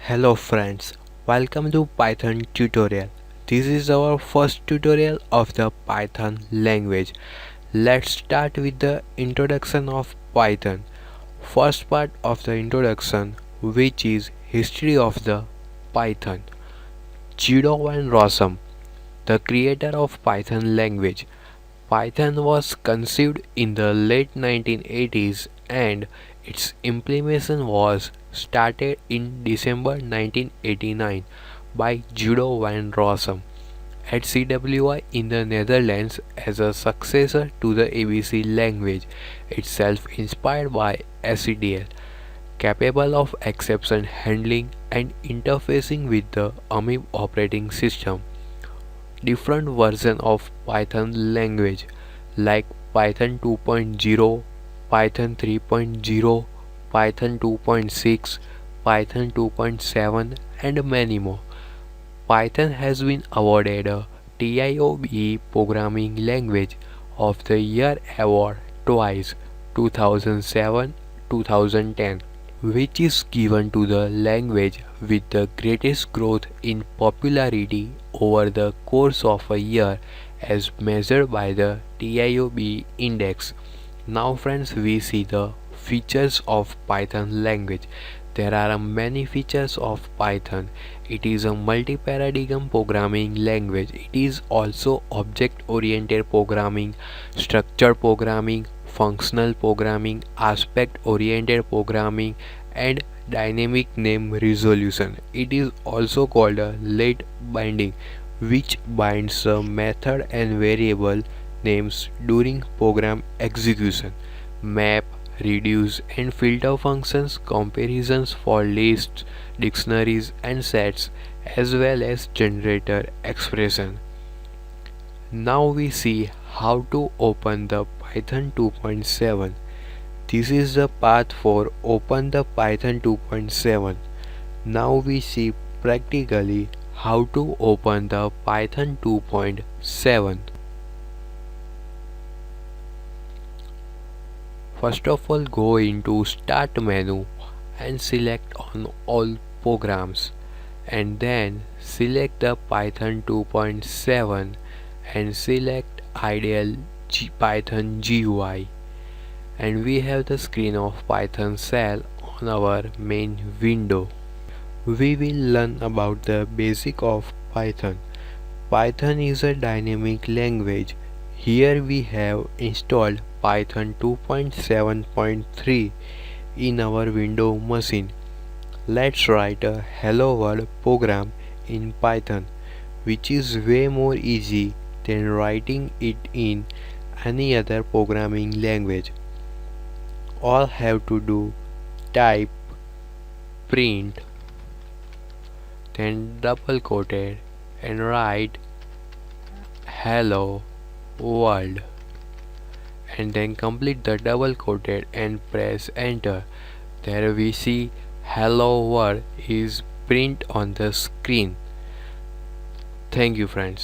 Hello friends, welcome to Python tutorial. This is our first tutorial of the Python language. Let's start with the introduction of Python. First part of the introduction, which is history of the Python. Judo van Rossum, the creator of Python language. Python was conceived in the late 1980s and its implementation was started in December 1989 by Judo van Rossum at CWI in the Netherlands as a successor to the ABC language itself, inspired by SCDL, capable of exception handling and interfacing with the ARM operating system. Different versions of Python language like Python 2.0, Python 3.0, Python 2.6, Python 2.7 and many more. Python has been awarded a TIOBE Programming Language of the Year award twice, 2007-2010, which is given to the language with the greatest growth in popularity over the course of a year as measured by the TIOB index. Now friends, we see the features of Python language. There are many features of Python. It is a multi-paradigm programming language. It is also object-oriented programming, structured programming, functional programming, aspect-oriented programming, and dynamic name resolution. It is also called a late binding, which binds a method and variable names during program execution. Map, reduce and filter functions, comparisons for lists, dictionaries and sets, as well as generator expression. Now we see how to open the Python 2.7. This is the path for open the Python 2.7. Now we see practically how to open the Python 2.7. First of all, go into Start menu and select on all programs, and then select the Python 2.7 and select Ideal Python GUI, and we have the screen of Python shell on our main window. We will learn about the basic of Python. Python is a dynamic language. Here we have installed Python 2.7.3 in our Windows machine. Let's write a hello world program in Python, which is way more easy than writing it in any other programming language. All have to do type print, then double quoted and write hello world, and then complete the double quoted and press enter. There we see hello world is print on the screen. Thank you friends.